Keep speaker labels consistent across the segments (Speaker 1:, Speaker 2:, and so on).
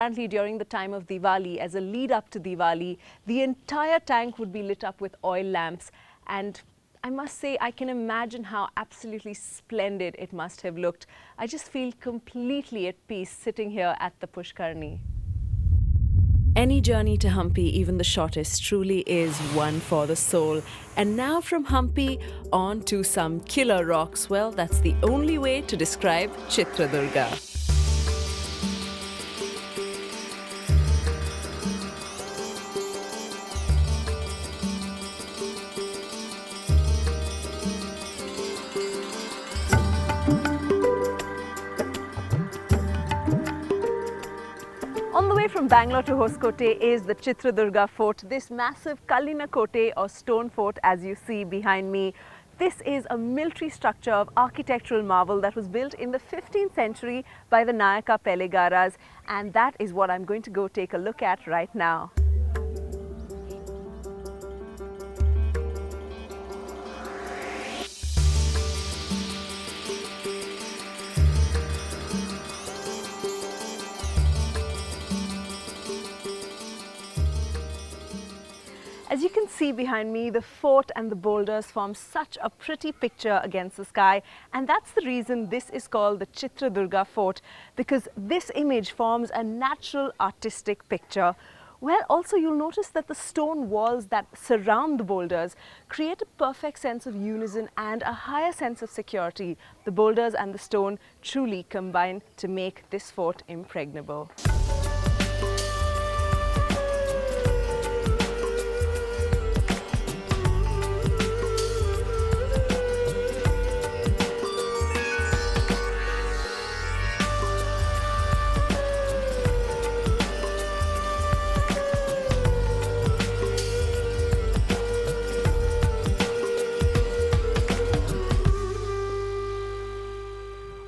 Speaker 1: Apparently, during the time of Diwali, as a lead up to Diwali, the entire tank would be lit up with oil lamps. And I must say, I can imagine how absolutely splendid it must have looked. I just feel completely at peace sitting here at the Pushkarni. Any journey to Hampi, even the shortest, truly is one for the soul. And now from Hampi on to some killer rocks. Well, that's the only way to describe Chitradurga. On the way from Bangalore to Hoskote is the Chitradurga fort, this massive Kallina Kote or stone fort as you see behind me. This is a military structure of architectural marvel that was built in the 15th century by the Nayaka Pelegaras, and that is what I'm going to go take a look at right now. As you can see behind me, the fort and the boulders form such a pretty picture against the sky, and that's the reason this is called the Chitradurga fort, because this image forms a natural artistic picture. Well, also you'll notice that the stone walls that surround the boulders create a perfect sense of unison and a higher sense of security. The boulders and the stone truly combine to make this fort impregnable.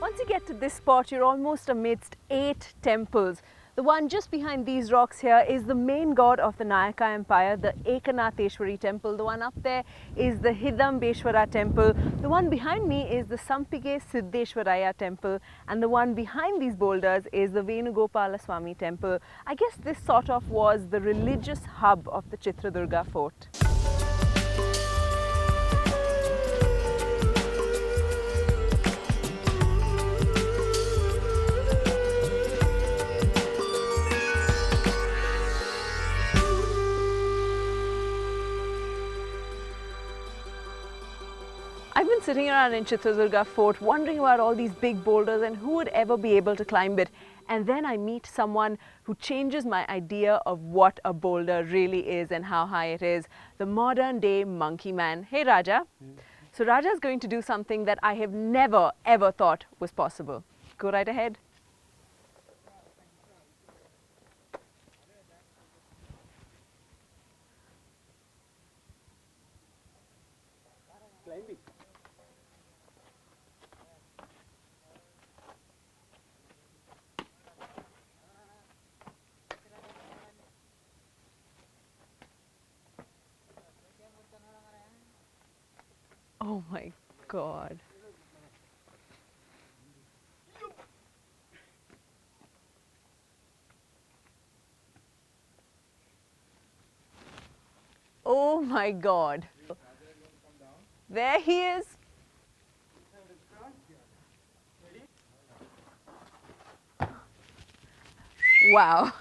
Speaker 1: Once you get to this spot, you're almost amidst 8 temples. The one just behind these rocks here is the main god of the Nayaka Empire, the Ekanatheshwari temple. The one up there is the Hidambeshwara temple. The one behind me is the Sampige Siddheshwaraya temple. And the one behind these boulders is the Venugopala Swami temple. I guess this sort of was the religious hub of the Chitradurga fort. I've been sitting around in Chitradurga fort wondering about all these big boulders and who would ever be able to climb it. And then I meet someone who changes my idea of what a boulder really is and how high it is. The modern day monkey man. Hey Raja. So Raja is going to do something that I have never ever thought was possible. Go right ahead.
Speaker 2: Climbing.
Speaker 1: Oh my God. Oh my God. There he is. Wow.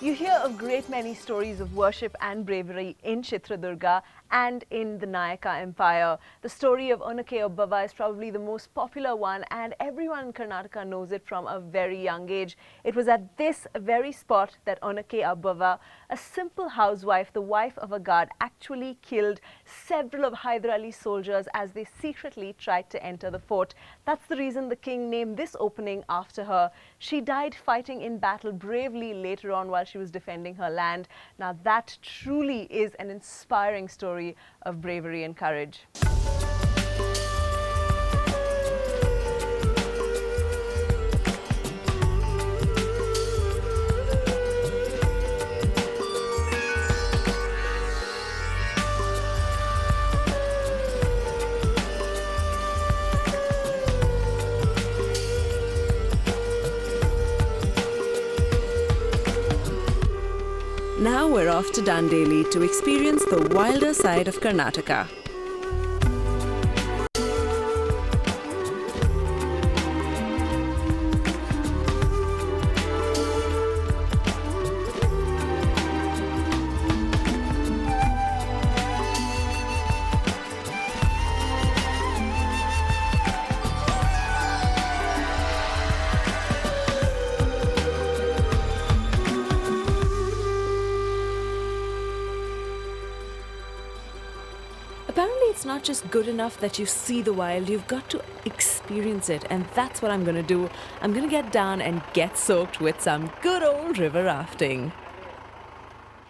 Speaker 1: You hear a great many stories of worship and bravery in Chitradurga and in the Nayaka Empire. The story of Onake Obavva is probably the most popular one, and everyone in Karnataka knows it from a very young age. It was at this very spot that Onake Obavva, a simple housewife, the wife of a guard, actually killed several of Hyder Ali's soldiers as they secretly tried to enter the fort. That's the reason the king named this opening after her. She died fighting in battle bravely later on while she was defending her land. Now that truly is an inspiring story of bravery and courage. Now we're off to Dandeli to experience the wilder side of Karnataka. Apparently it's not just good enough that you see the wild, you've got to experience it, and that's what I'm going to do. I'm going to get down and get soaked with some good old river rafting.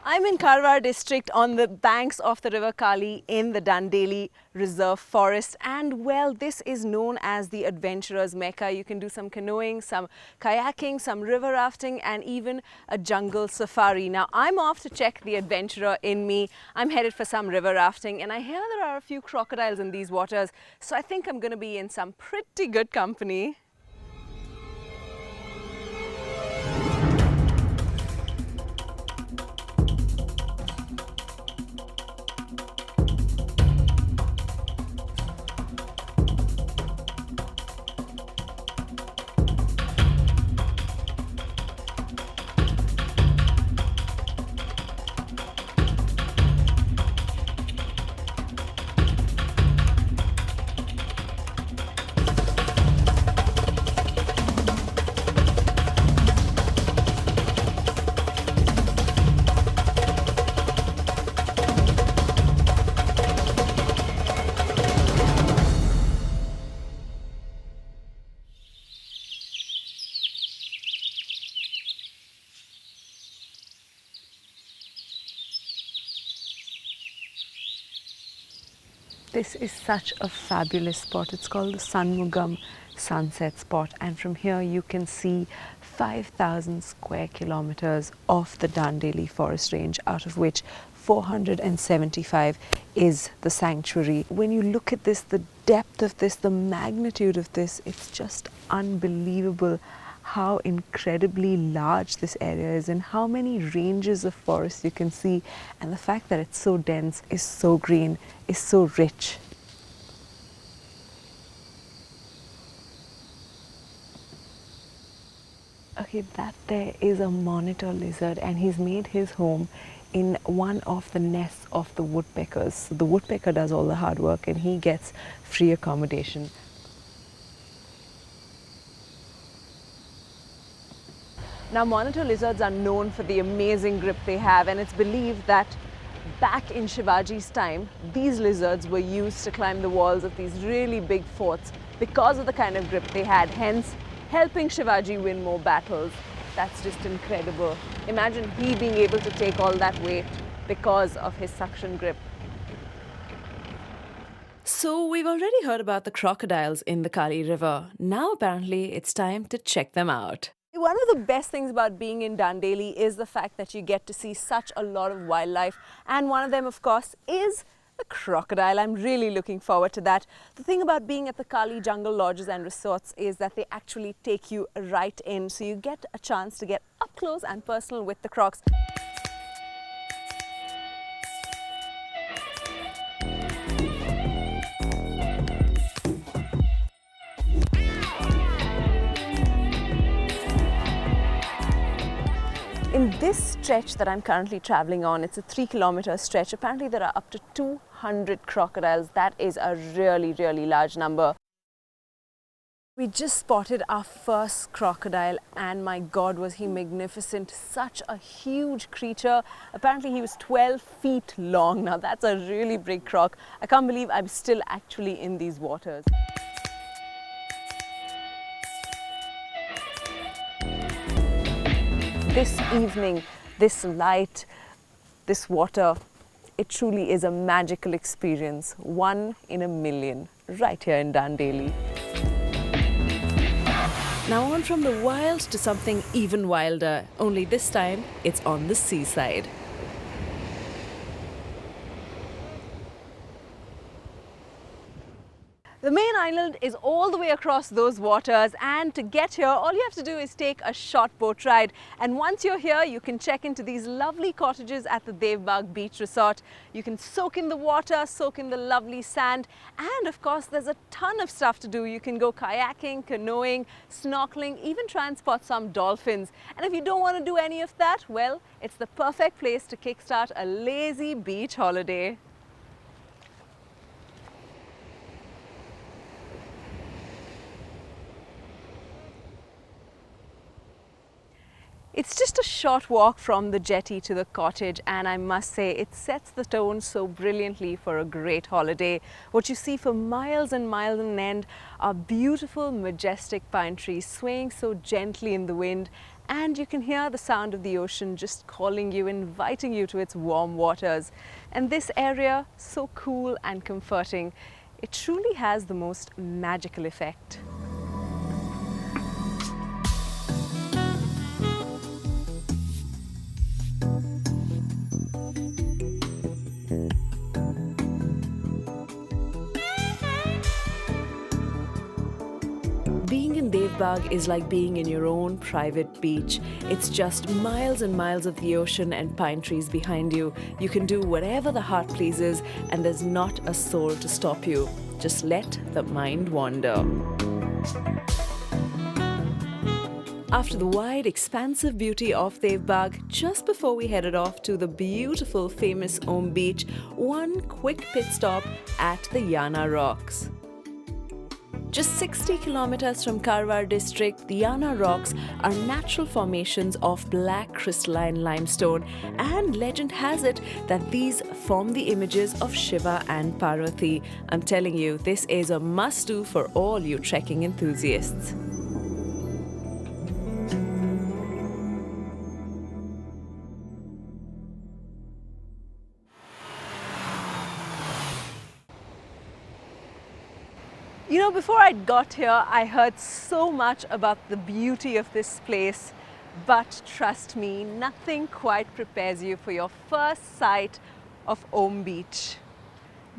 Speaker 1: I'm in Karwar district on the banks of the river Kali in the Dandeli Reserve Forest, and well, this is known as the Adventurous Mecca. You can do some canoeing, some kayaking, some river rafting, and even a jungle safari. Now I'm off to check the adventurer in me. I'm headed for some river rafting, and I hear there are a few crocodiles in these waters, so I think I'm going to be in some pretty good company. This is such a fabulous spot. It's called the Sanmugam Sunset Spot, and from here you can see 5,000 square kilometers of the Dandeli Forest range, out of which 475 is the sanctuary. When you look at this, the depth of this, the magnitude of this, it's just unbelievable how incredibly large this area is and how many ranges of forest you can see, and the fact that it's so dense, is so green, is so rich. Okay, that there is a monitor lizard, and he's made his home in one of the nests of the woodpeckers. So the woodpecker does all the hard work and he gets free accommodation. Now, monitor lizards are known for the amazing grip they have, and it's believed that back in Shivaji's time, these lizards were used to climb the walls of these really big forts because of the kind of grip they had, hence helping Shivaji win more battles. That's just incredible. Imagine he being able to take all that weight because of his suction grip. So we've already heard about the crocodiles in the Kali River. Now apparently it's time to check them out. One of the best things about being in Dandeli is the fact that you get to see such a lot of wildlife, and one of them, of course, is a crocodile. I'm really looking forward to that. The thing about being at the Kali Jungle Lodges and Resorts is that they actually take you right in, so you get a chance to get up close and personal with the crocs. In this stretch that I'm currently traveling on, it's a 3-kilometer stretch. Apparently there are up to 200 crocodiles. That is a really, really large number. We just spotted our first crocodile, and my God, was he magnificent. Such a huge creature. Apparently he was 12 feet long. Now that's a really big croc. I can't believe I'm still actually in these waters. This evening, this light, this water, it truly is a magical experience. 1 in a million, right here in Dandeli. Now on from the wild to something even wilder, only this time it's on the seaside. The main island is all the way across those waters, and to get here all you have to do is take a short boat ride, and once you're here you can check into these lovely cottages at the Devbagh beach resort. You can soak in the water, soak in the lovely sand, and of course there's a ton of stuff to do. You can go kayaking, canoeing, snorkeling, even try and spot some dolphins. And if you don't want to do any of that, well, it's the perfect place to kickstart a lazy beach holiday. It's just a short walk from the jetty to the cottage, and I must say it sets the tone so brilliantly for a great holiday. What you see for miles and miles on end are beautiful, majestic pine trees swaying so gently in the wind, and you can hear the sound of the ocean just calling you, inviting you to its warm waters. And this area, so cool and comforting, it truly has the most magical effect. Being in Devbagh is like being in your own private beach. It's just miles and miles of the ocean and pine trees behind you. You can do whatever the heart pleases, and there's not a soul to stop you. Just let the mind wander. After the wide, expansive beauty of Devbagh, just before we headed off to the beautiful, famous Om Beach, one quick pit stop at the Yana Rocks. Just 60 kilometers from Karwar district, the Yana Rocks are natural formations of black crystalline limestone, and legend has it that these form the images of Shiva and Parvati. I'm telling you, this is a must-do for all you trekking enthusiasts. You know, before I got here, I heard so much about the beauty of this place, but trust me, nothing quite prepares you for your first sight of Om Beach.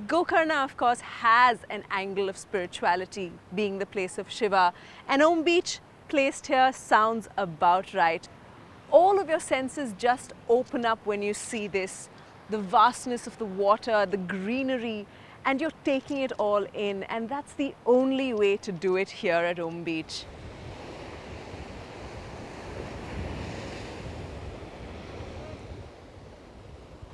Speaker 1: Gokarna, of course, has an angle of spirituality, being the place of Shiva, and Om Beach, placed here, sounds about right. All of your senses just open up when you see this. The vastness of the water, the greenery, and you're taking it all in, and that's the only way to do it here at Om Beach.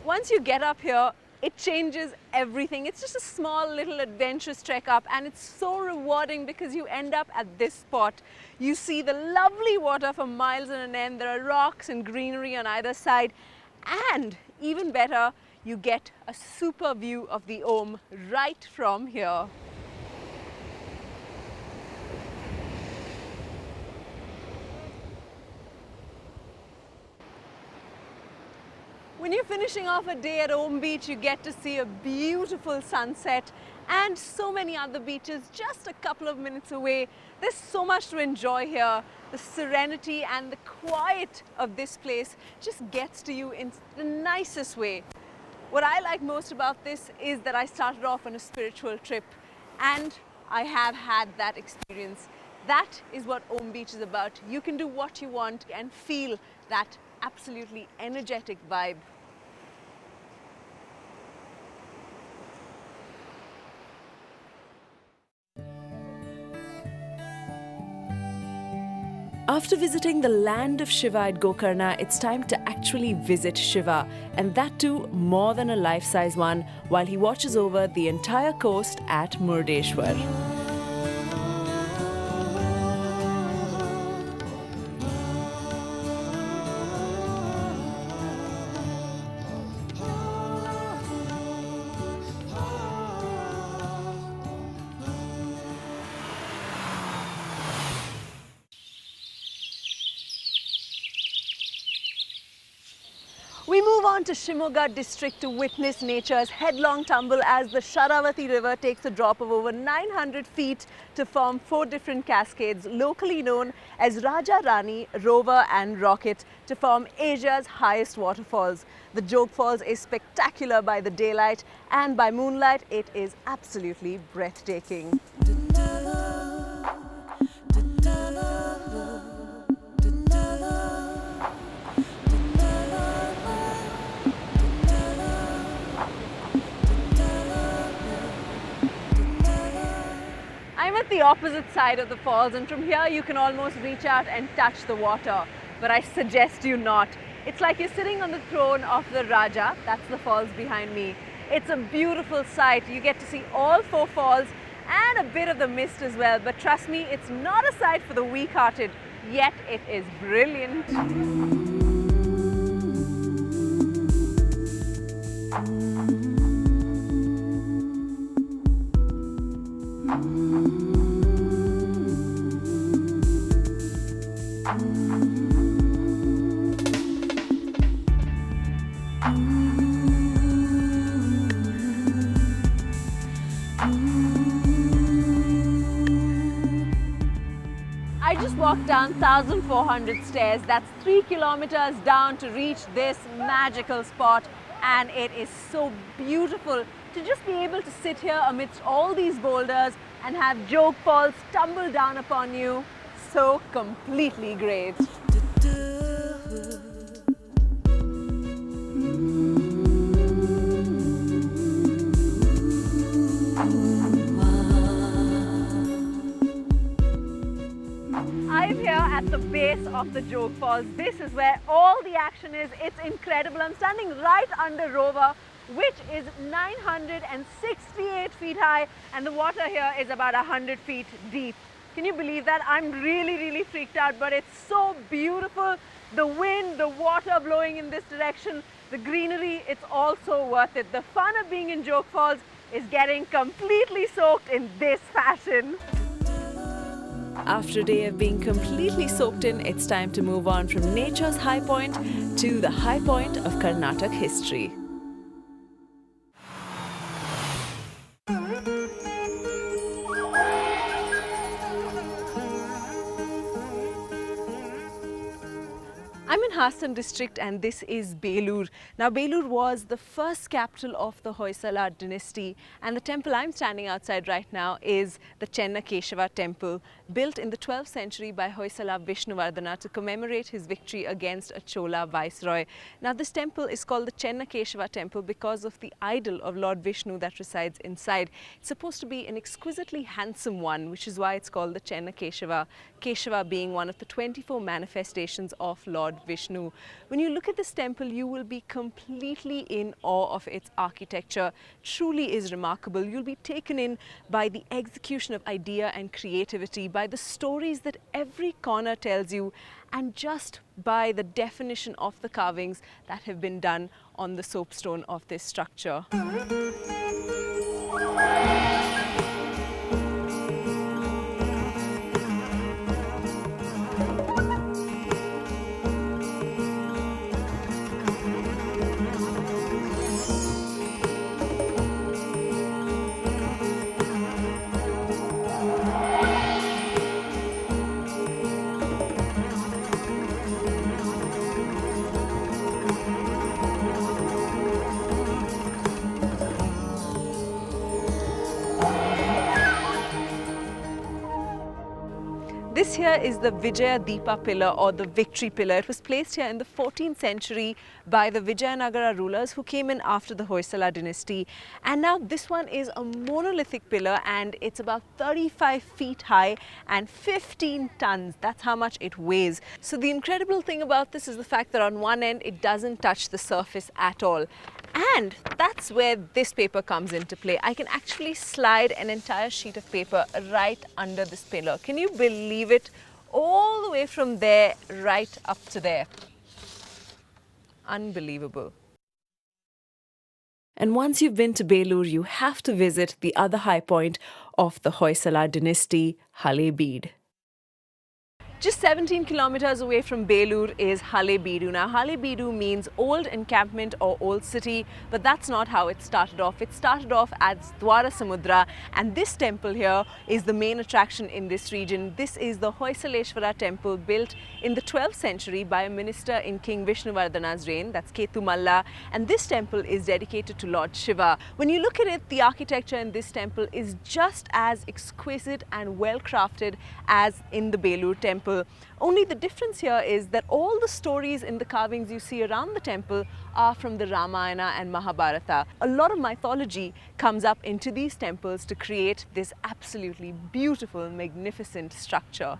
Speaker 1: Once you get up here, it changes everything. It's just a small little adventurous trek up, and it's so rewarding because you end up at this spot. You see the lovely water for miles on end. There are rocks and greenery on either side, and even better, you get a super view of the Om right from here. When you're finishing off a day at Om Beach, you get to see a beautiful sunset and so many other beaches just a couple of minutes away. There's so much to enjoy here. The serenity and the quiet of this place just gets to you in the nicest way. What I like most about this is that I started off on a spiritual trip, and I have had that experience. That is what Om Beach is about. You can do what you want and feel that absolutely energetic vibe. After visiting the land of Shiva at Gokarna, it's time to actually visit Shiva, and that too more than a life-size one, while he watches over the entire coast at Murudeshwar. We move on to Shimoga district to witness nature's headlong tumble as the Sharavati river takes a drop of over 900 feet to form 4 different cascades locally known as Raja Rani, Rover and Rocket to form Asia's highest waterfalls. The Jog Falls is spectacular by the daylight, and by moonlight it is absolutely breathtaking. I'm at the opposite side of the falls, and from here you can almost reach out and touch the water, but I suggest you not. It's like you're sitting on the throne of the Raja. That's the falls behind me. It's a beautiful sight. You get to see all 4 falls and a bit of the mist as well, but trust me, it's not a sight for the weak-hearted, yet it is brilliant. I just walked down 1,400 stairs. That's 3 kilometers down to reach this magical spot, and it is so beautiful to just be able to sit here amidst all these boulders and have Jog Falls tumble down upon you. So completely great. I'm here at the base of the Jog Falls. This is where all the action is. It's incredible. I'm standing right under Rover, which is 968 feet high, and the water here is about 100 feet deep. Can you believe that? I'm really freaked out, but it's so beautiful. The wind, the water blowing in this direction, the greenery, it's all so worth it. The fun of being in Jog Falls is getting completely soaked in this fashion. After a day of being completely soaked in, it's time to move on from nature's high point to the high point of Karnataka history. I'm in Hassan district, and this is Belur. Now, Belur was the first capital of the Hoysala dynasty, and the temple I'm standing outside right now is the Chennakeshava temple, built in the 12th century by Hoysala Vishnuvardhana to commemorate his victory against a Chola viceroy. Now, this temple is called the Chennakeshava temple because of the idol of Lord Vishnu that resides inside. It's supposed to be an exquisitely handsome one, which is why it's called the Chennakeshava. Keshava being one of the 24 manifestations of Lord Vishnu. When you look at this temple, you will be completely in awe of its architecture. Truly is remarkable. You'll be taken in by the execution of idea and creativity, by the stories that every corner tells you, and just by the definition of the carvings that have been done on the soapstone of this structure. This here is the Vijaya Deepa pillar, or the victory pillar. It was placed here in the 14th century by the Vijayanagara rulers who came in after the Hoysala dynasty. And now this one is a monolithic pillar, and it's about 35 feet high and 15 tons. That's how much it weighs. So the incredible thing about this is the fact that on one end it doesn't touch the surface at all. And that's where this paper comes into play. I can actually slide an entire sheet of paper right under this pillar. Can you believe it? All the way from there right up to there. Unbelievable. And once you've been to Belur, you have to visit the other high point of the Hoysala dynasty, Halebidu. Just 17 kilometers away from Belur is Halebidu. Now, Halebidu means old encampment or old city, but that's not how it started off. It started off as Dwara Samudra, and this temple here is the main attraction in this region. This is the Hoysaleswara temple built in the 12th century by a minister in King Vishnuvardhana's reign, that's Ketu Malla, and this temple is dedicated to Lord Shiva. When you look at it, the architecture in this temple is just as exquisite and well crafted as in the Belur Temple. Only the difference here is that all the stories in the carvings you see around the temple are from the Ramayana and Mahabharata. A lot of mythology comes up into these temples to create this absolutely beautiful, magnificent structure.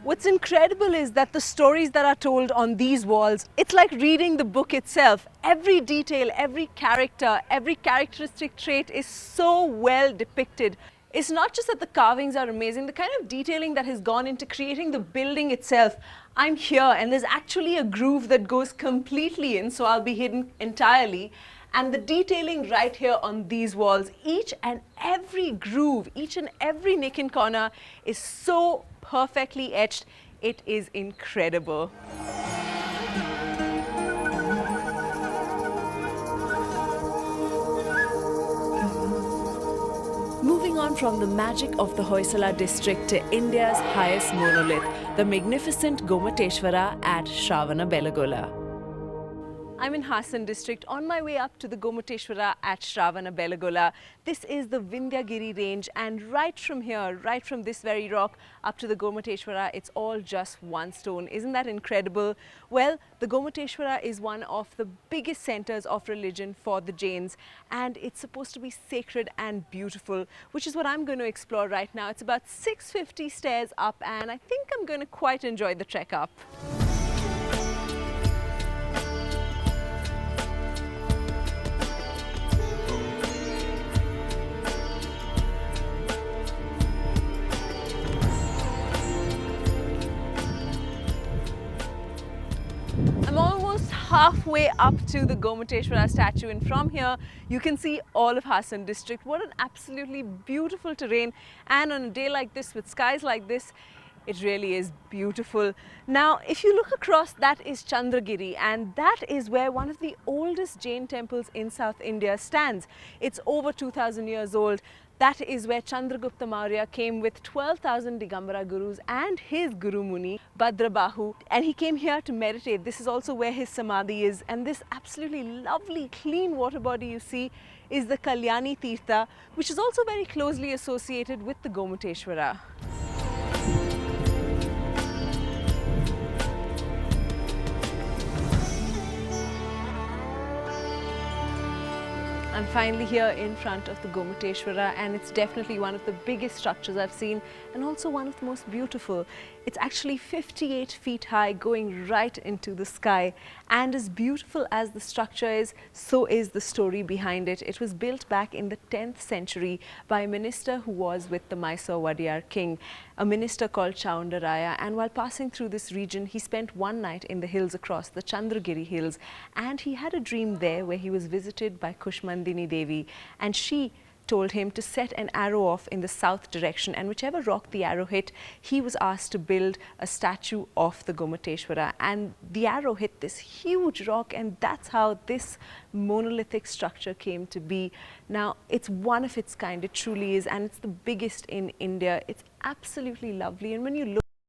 Speaker 1: What's incredible is that the stories that are told on these walls, it's like reading the book itself. Every detail, every character, every characteristic trait is so well depicted. It's not just that the carvings are amazing, the kind of detailing that has gone into creating the building itself. I'm here and there's actually a groove that goes completely in, so I'll be hidden entirely. And the detailing right here on these walls, each and every groove, each and every nick and corner is so perfectly etched. It is incredible. Moving on from the magic of the Hoysala district to India's highest monolith, the magnificent Gomateshwara at Shravanabelagola. I'm in Hassan district on my way up to the Gomateshwara at Shravanabelagola. This is the Vindhyagiri range, and right from here, right from this very rock up to the Gomateshwara, it's all just one stone. Isn't that incredible? Well, the Gomateshwara is one of the biggest centers of religion for the Jains, and it's supposed to be sacred and beautiful, which is what I'm going to explore right now. It's about 650 stairs up, and I think I'm going to quite enjoy the trek up. I'm almost halfway up to the Gomateshwara statue, and from here you can see all of Hassan district. What an absolutely beautiful terrain, and on a day like this with skies like this, it really is beautiful. Now, if you look across, that is Chandragiri, and that is where one of the oldest Jain temples in South India stands. It's over 2000 years old. That is where Chandragupta Maurya came with 12,000 Digambara gurus and his Guru Muni, Bhadrabahu, and he came here to meditate. This is also where his Samadhi is, and this absolutely lovely clean water body you see is the Kalyani Tirtha, which is also very closely associated with the Gomateshwara. I'm finally here in front of the Gomateshwara, and it's definitely one of the biggest structures I've seen, and also one of the most beautiful. It's actually 58 feet high, going right into the sky, and as beautiful as the structure is, so is the story behind it. It was built back in the 10th century by a minister who was with the Mysore Wadiyar king, a minister called Chaundaraya, and while passing through this region, he spent one night in the hills across the Chandragiri hills, and he had a dream there where he was visited by Kushmandini Devi, and she told him to set an arrow off in the south direction, and whichever rock the arrow hit, he was asked to build a statue of the Gomateshwara, and the arrow hit this huge rock, and that's how this monolithic structure came to be. Now, it's one of its kind, it truly is, and it's the biggest in India. It's absolutely lovely, and when you look